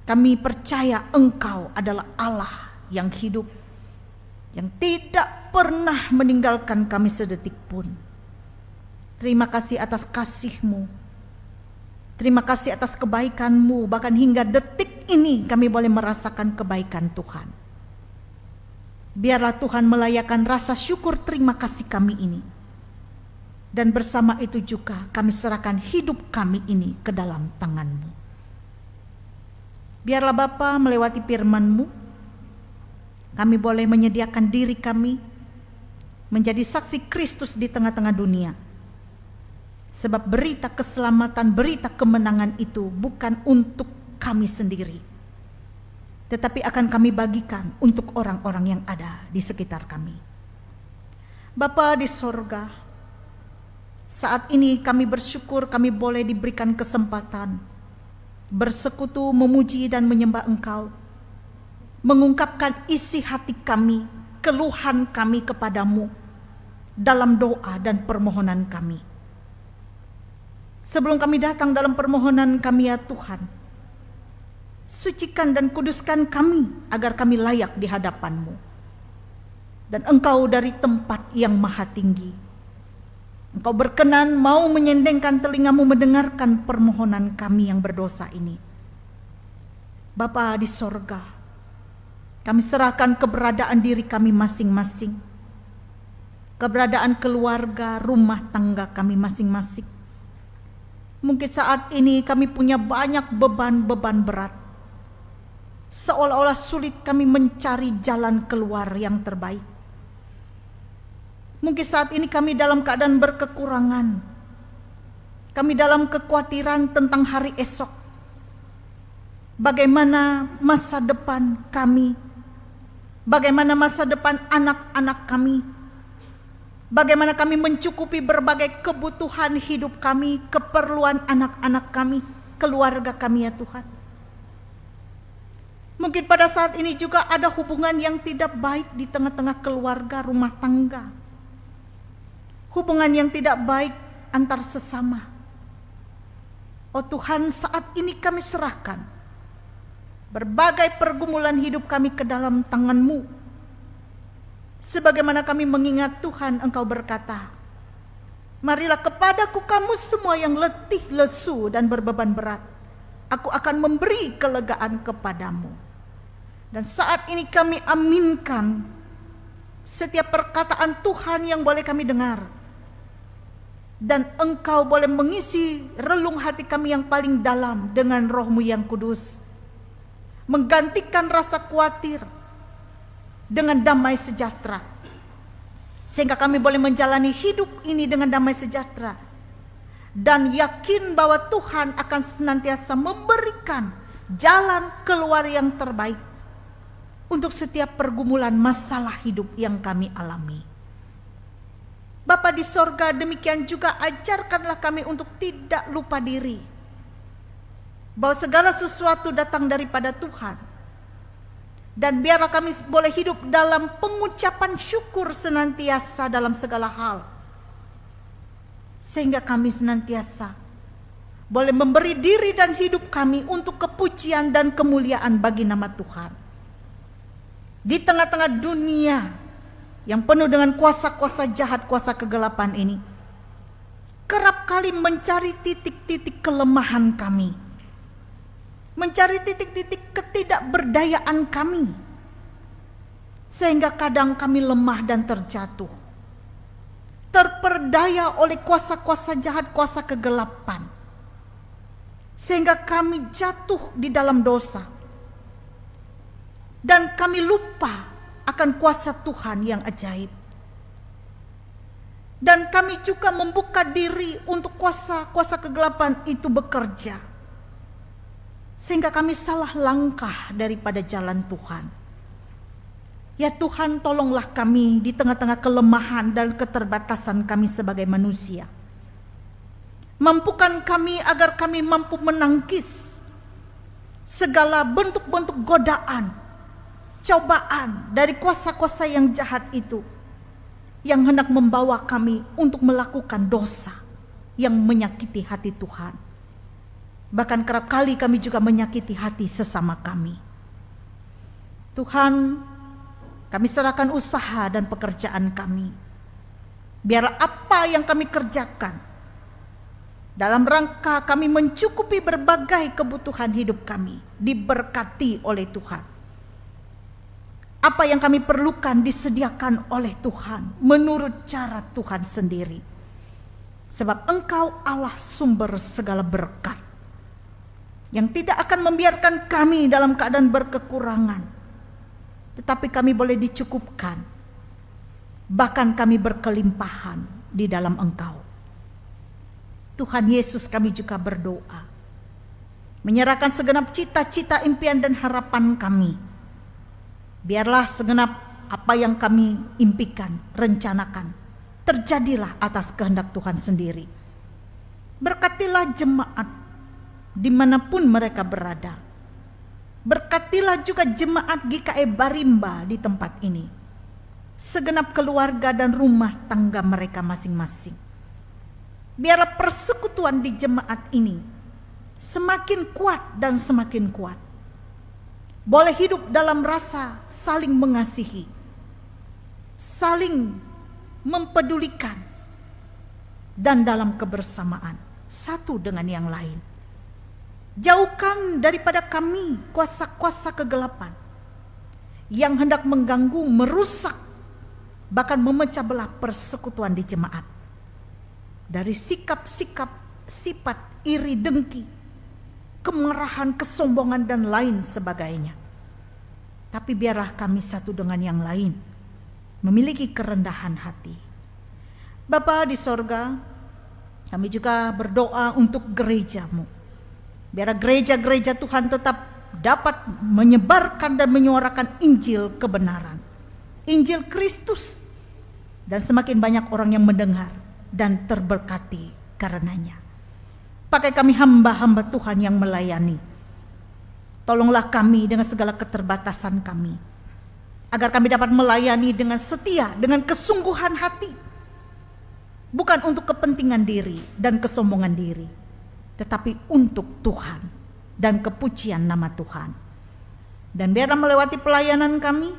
Kami percaya Engkau adalah Allah yang hidup, yang tidak pernah meninggalkan kami sedetik pun. Terima kasih atas kasih-Mu. Terima kasih atas kebaikan-Mu. Bahkan hingga detik ini kami boleh merasakan kebaikan Tuhan. Biarlah Tuhan melayakkan rasa syukur terima kasih kami ini. Dan bersama itu juga kami serahkan hidup kami ini ke dalam tangan-Mu. Biarlah Bapa melewati firman-Mu, kami boleh menyediakan diri kami menjadi saksi Kristus di tengah-tengah dunia. Sebab berita keselamatan, berita kemenangan itu bukan untuk kami sendiri, tetapi akan kami bagikan untuk orang-orang yang ada di sekitar kami. Bapa di sorga, saat ini kami bersyukur kami boleh diberikan kesempatan bersekutu, memuji dan menyembah Engkau, mengungkapkan isi hati kami, keluhan kami kepadamu dalam doa dan permohonan kami. Sebelum kami datang dalam permohonan kami ya Tuhan, sucikan dan kuduskan kami agar kami layak di hadapan-Mu. Dan Engkau dari tempat yang maha tinggi, Engkau berkenan mau menyendengkan telinga-Mu mendengarkan permohonan kami yang berdosa ini. Bapa di sorga, kami serahkan keberadaan diri kami masing-masing. keberadaan keluarga, rumah tangga kami masing-masing. Mungkin saat ini kami punya banyak beban-beban berat. Seolah-olah sulit kami mencari jalan keluar yang terbaik. Mungkin saat ini kami dalam keadaan berkekurangan. Kami dalam kekhawatiran tentang hari esok. Bagaimana masa depan kami? Bagaimana masa depan anak-anak kami? Bagaimana kami mencukupi berbagai kebutuhan hidup kami, keperluan anak-anak kami, keluarga kami ya Tuhan. Mungkin pada saat ini juga ada hubungan yang tidak baik di tengah-tengah keluarga, rumah tangga. Hubungan yang tidak baik antar sesama. Oh Tuhan, saat ini kami serahkan berbagai pergumulan hidup kami ke dalam tangan-Mu. Sebagaimana kami mengingat Tuhan, Engkau berkata, marilah kepadaku kamu semua yang letih, lesu, dan berbeban berat. Aku akan memberi kelegaan kepadamu. Dan saat ini kami aminkan setiap perkataan Tuhan yang boleh kami dengar. Dan Engkau boleh mengisi relung hati kami yang paling dalam dengan Roh-Mu yang kudus. Menggantikan rasa khawatir dengan damai sejahtera, sehingga kami boleh menjalani hidup ini dengan damai sejahtera dan yakin bahwa Tuhan akan senantiasa memberikan jalan keluar yang terbaik untuk setiap pergumulan masalah hidup yang kami alami. Bapa di sorga, demikian juga ajarkanlah kami untuk tidak lupa diri, bahwa segala sesuatu datang daripada Tuhan. Dan biarlah kami boleh hidup dalam pengucapan syukur senantiasa dalam segala hal. Sehingga kami senantiasa boleh memberi diri dan hidup kami untuk kepujian dan kemuliaan bagi nama Tuhan. Di tengah-tengah dunia yang penuh dengan kuasa-kuasa jahat, kuasa kegelapan ini, kerap kali mencari titik-titik kelemahan kami. Mencari titik-titik ketidakberdayaan kami, sehingga kadang kami lemah dan terjatuh, terperdaya oleh kuasa-kuasa jahat, kuasa kegelapan, sehingga kami jatuh di dalam dosa, dan kami lupa akan kuasa Tuhan yang ajaib. Dan kami juga membuka diri untuk kuasa-kuasa kegelapan itu bekerja, sehingga kami salah langkah daripada jalan Tuhan. Ya Tuhan, tolonglah kami di tengah-tengah kelemahan dan keterbatasan kami sebagai manusia. Mampukan kami agar kami mampu menangkis segala bentuk-bentuk godaan, cobaan dari kuasa-kuasa yang jahat itu, yang hendak membawa kami untuk melakukan dosa yang menyakiti hati Tuhan. Bahkan kerap kali kami juga menyakiti hati sesama kami. Tuhan, kami serahkan usaha dan pekerjaan kami. Biarlah apa yang kami kerjakan dalam rangka kami mencukupi berbagai kebutuhan hidup kami diberkati oleh Tuhan. Apa yang kami perlukan disediakan oleh Tuhan menurut cara Tuhan sendiri. Sebab Engkau Allah sumber segala berkat, yang tidak akan membiarkan kami dalam keadaan berkekurangan, tetapi kami boleh dicukupkan, bahkan kami berkelimpahan di dalam Engkau. Tuhan Yesus, kami juga berdoa, menyerahkan segenap cita-cita, impian dan harapan kami. Biarlah segenap apa yang kami impikan, rencanakan, terjadilah atas kehendak Tuhan sendiri. Berkatilah jemaat dimanapun mereka berada. Berkatilah juga jemaat GKI Barimba di tempat ini, segenap keluarga dan rumah tangga mereka masing-masing. Biarlah persekutuan di jemaat ini semakin kuat dan semakin kuat. Boleh hidup dalam rasa saling mengasihi, saling mempedulikan, dan dalam kebersamaan satu dengan yang lain. Jauhkan daripada kami kuasa-kuasa kegelapan yang hendak mengganggu, merusak bahkan memecah belah persekutuan di jemaat. Dari sikap-sikap, sifat iri dengki, kemarahan, kesombongan dan lain sebagainya. Tapi biarlah kami satu dengan yang lain, memiliki kerendahan hati. Bapa di sorga, kami juga berdoa untuk gerejamu. Biar gereja-gereja Tuhan tetap dapat menyebarkan dan menyuarakan Injil kebenaran, Injil Kristus, dan semakin banyak orang yang mendengar dan terberkati karenanya. Pakai kami hamba-hamba Tuhan yang melayani. Tolonglah kami dengan segala keterbatasan kami, agar kami dapat melayani dengan setia, dengan kesungguhan hati, bukan untuk kepentingan diri dan kesombongan diri, tetapi untuk Tuhan dan kepujian nama Tuhan. Dan biarlah melewati pelayanan kami,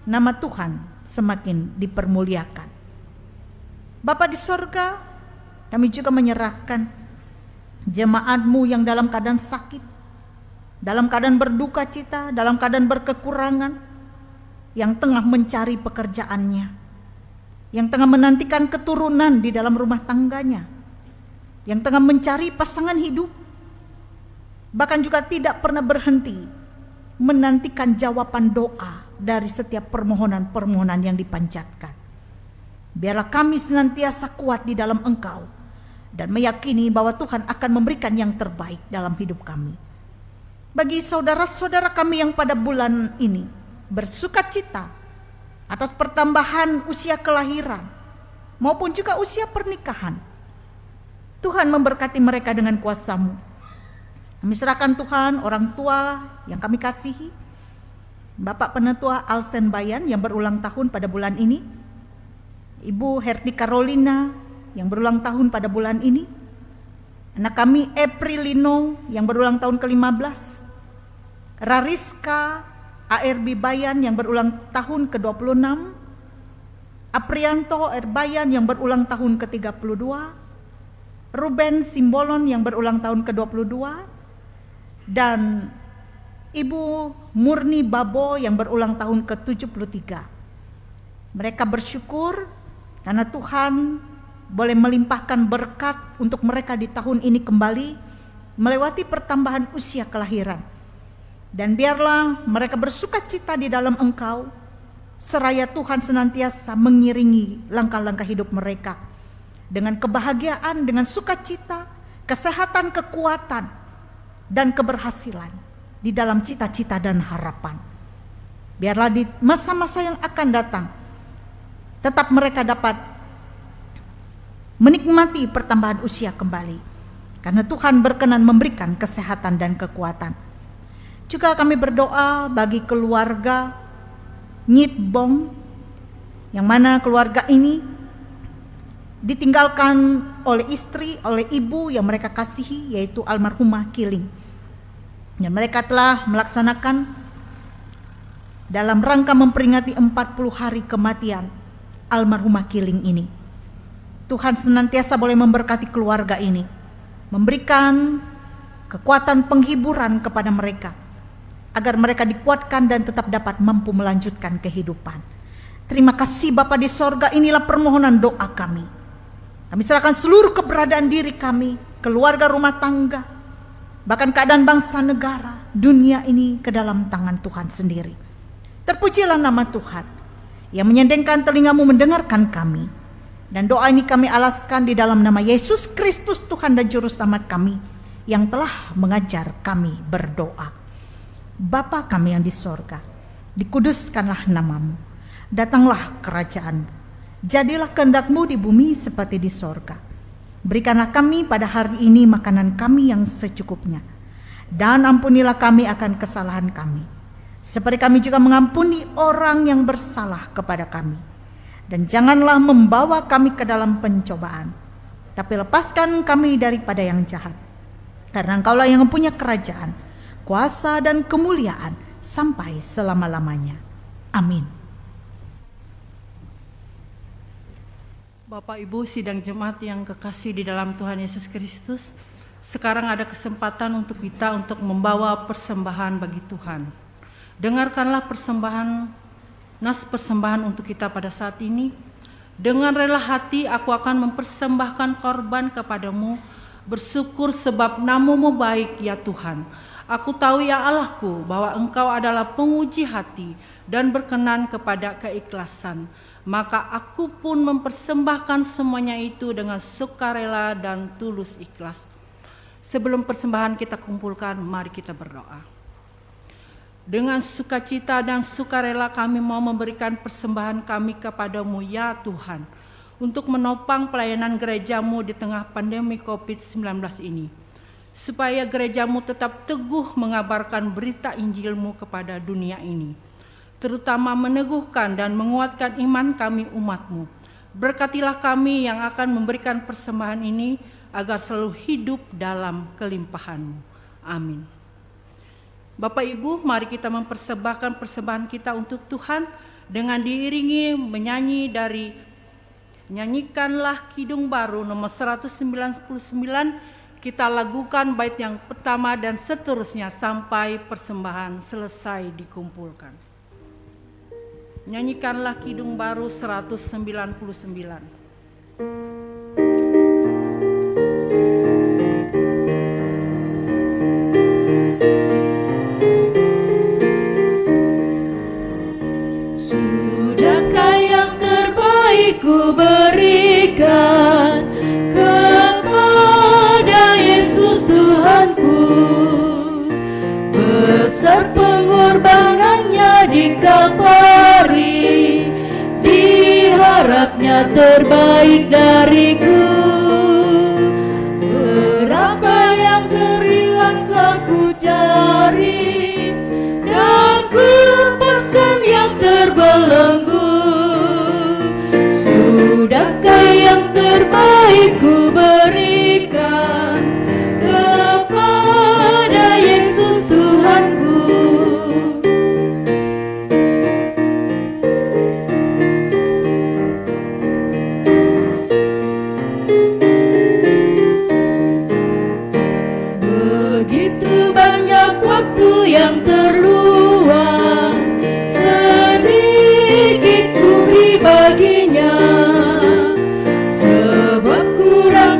nama Tuhan semakin dipermuliakan. Bapa di sorga, kami juga menyerahkan jemaat-Mu yang dalam keadaan sakit, dalam keadaan berduka cita, dalam keadaan berkekurangan, yang tengah mencari pekerjaannya, yang tengah menantikan keturunan di dalam rumah tangganya, yang tengah mencari pasangan hidup, bahkan juga tidak pernah berhenti menantikan jawaban doa dari setiap permohonan-permohonan yang dipanjatkan. Biarlah kami senantiasa kuat di dalam Engkau dan meyakini bahwa Tuhan akan memberikan yang terbaik dalam hidup kami. Bagi saudara-saudara kami yang pada bulan ini bersuka cita atas pertambahan usia kelahiran maupun juga usia pernikahan, Tuhan memberkati mereka dengan kuasa-Mu. Kami serahkan Tuhan orang tua yang kami kasihi, Bapak Penetua Alsen Bayan yang berulang tahun pada bulan ini, Ibu Herti Carolina yang berulang tahun pada bulan ini, anak kami Eprilino yang berulang tahun ke-15, Rariska ARB Bayan yang berulang tahun ke-26, Aprianto Bayan yang berulang tahun ke-32, Ruben Simbolon yang berulang tahun ke-22, dan Ibu Murni Babo yang berulang tahun ke-73. Mereka bersyukur karena Tuhan boleh melimpahkan berkat untuk mereka di tahun ini kembali melewati pertambahan usia kelahiran. Dan biarlah mereka bersuka cita di dalam Engkau, seraya Tuhan senantiasa mengiringi langkah-langkah hidup mereka dengan kebahagiaan, dengan sukacita, kesehatan, kekuatan, dan keberhasilan di dalam cita-cita dan harapan. Biarlah di masa-masa yang akan datang tetap mereka dapat menikmati pertambahan usia kembali, karena Tuhan berkenan memberikan kesehatan dan kekuatan. Juga kami berdoa bagi keluarga Nyitbong, yang mana keluarga ini ditinggalkan oleh istri, oleh ibu yang mereka kasihi, yaitu almarhumah Kiling. Dan mereka telah melaksanakan dalam rangka memperingati 40 hari kematian almarhumah Kiling ini. Tuhan senantiasa boleh memberkati keluarga ini, memberikan kekuatan penghiburan kepada mereka, agar mereka dikuatkan dan tetap dapat mampu melanjutkan kehidupan. Terima kasih Bapa di sorga, inilah permohonan doa kami. Kami serahkan seluruh keberadaan diri kami, keluarga, rumah tangga, bahkan keadaan bangsa negara, dunia ini ke dalam tangan Tuhan sendiri. Terpujilah nama Tuhan yang menyendengkan telingamu mendengarkan kami. Dan doa ini kami alaskan di dalam nama Yesus Kristus Tuhan dan Juru Selamat kami, yang telah mengajar kami berdoa. Bapa kami yang di sorga, dikuduskanlah namamu, datanglah kerajaanmu, jadilah kehendak-Mu di bumi seperti di sorga. Berikanlah kami pada hari ini makanan kami yang secukupnya, dan ampunilah kami akan kesalahan kami, seperti kami juga mengampuni orang yang bersalah kepada kami. Dan janganlah membawa kami ke dalam pencobaan, tapi lepaskan kami daripada yang jahat. Karena Engkaulah yang mempunyai kerajaan, kuasa dan kemuliaan sampai selama-lamanya. Amin. Bapak Ibu sidang jemaat yang kekasih di dalam Tuhan Yesus Kristus, sekarang ada kesempatan untuk kita untuk membawa persembahan bagi Tuhan. Dengarkanlah persembahan nas persembahan untuk kita pada saat ini. Dengan rela hati aku akan mempersembahkan korban kepadamu, bersyukur sebab nama-Mu baik ya Tuhan. Aku tahu ya Allahku bahwa Engkau adalah penguji hati dan berkenan kepada keikhlasan. Maka aku pun mempersembahkan semuanya itu dengan sukarela dan tulus ikhlas. Sebelum persembahan kita kumpulkan, mari kita berdoa. Dengan sukacita dan sukarela kami mau memberikan persembahan kami kepadamu ya Tuhan, untuk menopang pelayanan gerejamu di tengah pandemi COVID-19 ini, supaya gerejamu tetap teguh mengabarkan berita Injilmu kepada dunia ini, terutama meneguhkan dan menguatkan iman kami umatmu. Berkatilah kami yang akan memberikan persembahan ini, agar selalu hidup dalam kelimpahan-Mu. Amin. Bapak Ibu, mari kita mempersembahkan persembahan kita untuk Tuhan dengan diiringi menyanyi dari Nyanyikanlah Kidung Baru nomor 199. Kita lakukan bait yang pertama dan seterusnya sampai persembahan selesai dikumpulkan. Nyanyikanlah Kidung Baru 199. Ku berikan kepada Yesus Tuhanku, besar pengorbanannya di Kalvari, diharapnya terbaik dariku. Berapa yang terhilang telah ku cari, dan ku lepaskan yang terbelenggu. Sudahkah yang terbaik ku berikan kepada Yesus Tuhanku? Begitu banyak waktu yang terluang, sedikit ku beri baginya.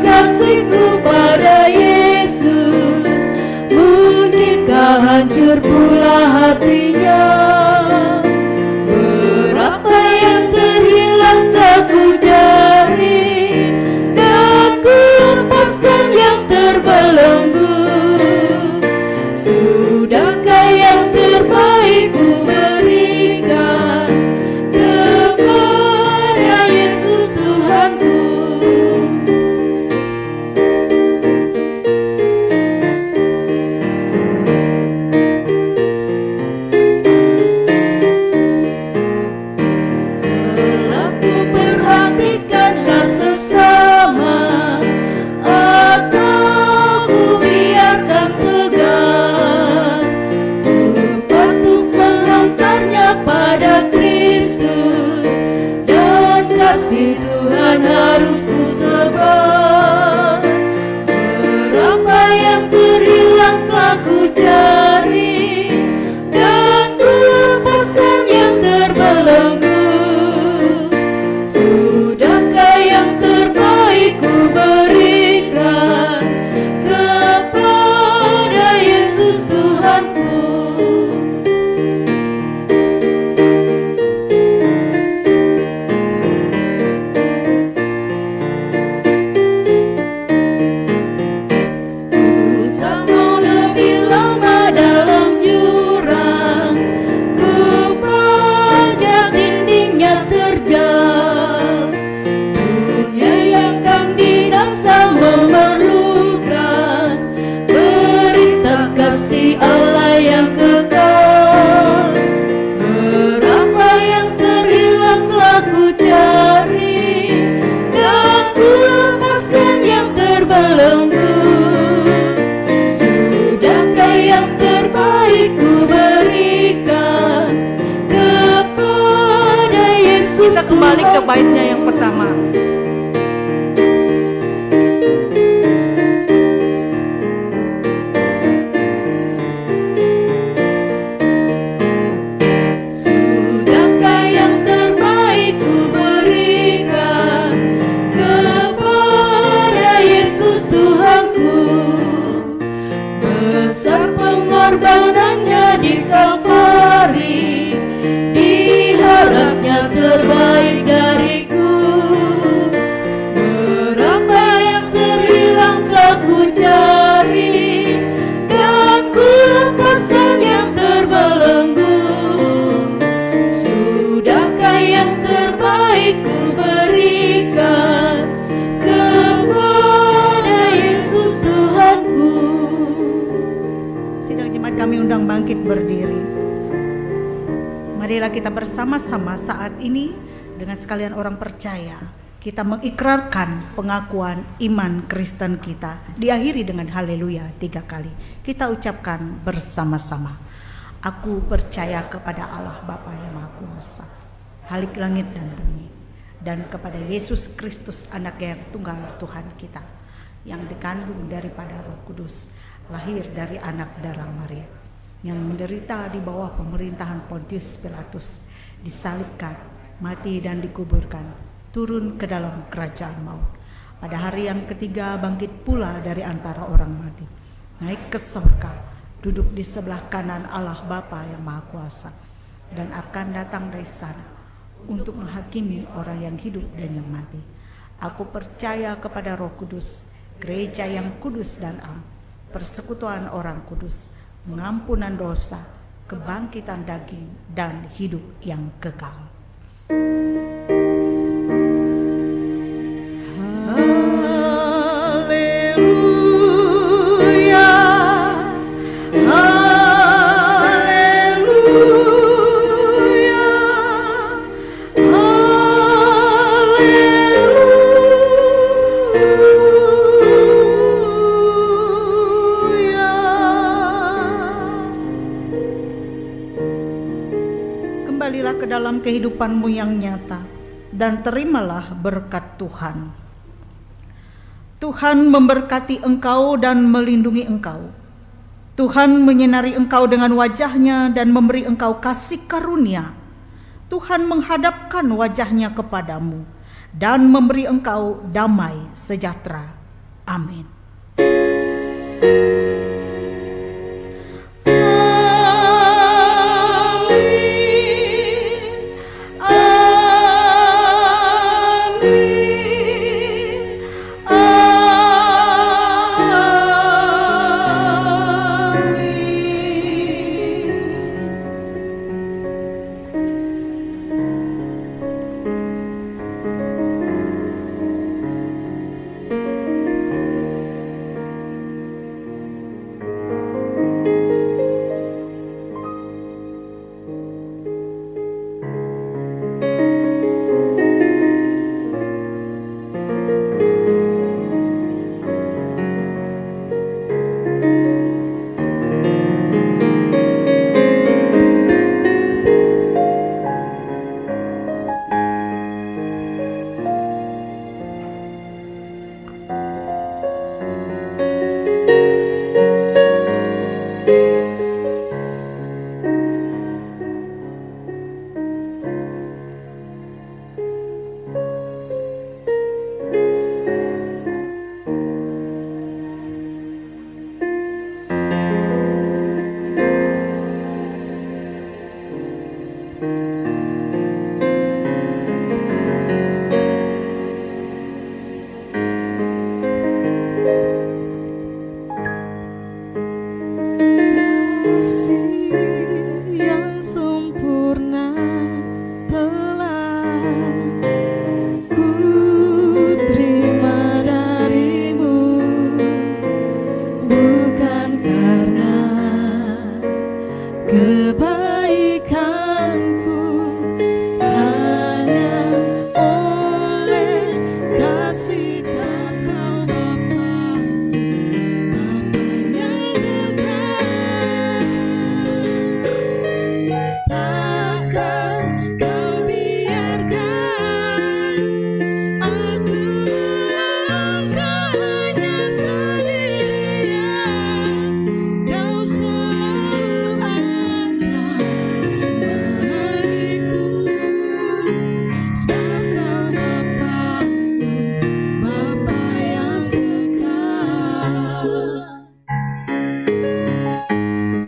Kasihku pada Yesus, mungkinkah hancur pula hatinya? Berapa yang terhilang telah ku cari, dan ku lepaskan yang terbelenggu. Sudahkah yang terbaik ku berikan kepada Yesus Tuhanku? Kasih Tuhan harus ku sebar. Berapa yang terhilang telah ku cari, dan ku lepaskan yang terbelenggu. Sudahkah yang terbaik ku berikan kepada Yesus Tuhanku? Kita kembali ke baitnya yang pertama. Sudahkah pengorbanannya di Kalvari, diharapnya terbaik dariku. Berapa yang terhilang telah ku cari, dan ku lepaskan yang terbelenggu. Sudahkah yang terbaik ku berikan kepada Yesus Tuhanku. Sidang jemaat kami undang bangkit berdiri. Marilah kita bersama-sama saat ini dengan sekalian orang percaya, kita mengikrarkan pengakuan iman Kristen kita. Diakhiri dengan haleluya 3 kali. Kita ucapkan bersama-sama. Aku percaya kepada Allah Bapa yang Maha Kuasa, Halik langit dan bumi, dan kepada Yesus Kristus anak yang tunggal Tuhan kita, yang dikandung daripada Roh Kudus, lahir dari anak darah Maria, yang menderita di bawah pemerintahan Pontius Pilatus, disalibkan, mati dan dikuburkan, turun ke dalam kerajaan maut. Pada hari yang ketiga bangkit pula dari antara orang mati, naik ke surga, duduk di sebelah kanan Allah Bapa yang Maha Kuasa, dan akan datang dari sana untuk menghakimi orang yang hidup dan yang mati. Aku percaya kepada Roh Kudus, gereja yang kudus dan am, persekutuan orang kudus, pengampunan dosa, kebangkitan daging, dan hidup yang kekal. Haleluya, haleluya, Kembalilah ke dalam kehidupanmu yang nyata dan terimalah berkat Tuhan. Tuhan memberkati engkau dan melindungi engkau. Tuhan menyinari engkau dengan wajah-Nya dan memberi engkau kasih karunia. Tuhan menghadapkan wajah-Nya kepadamu dan memberi engkau damai sejahtera. Amin.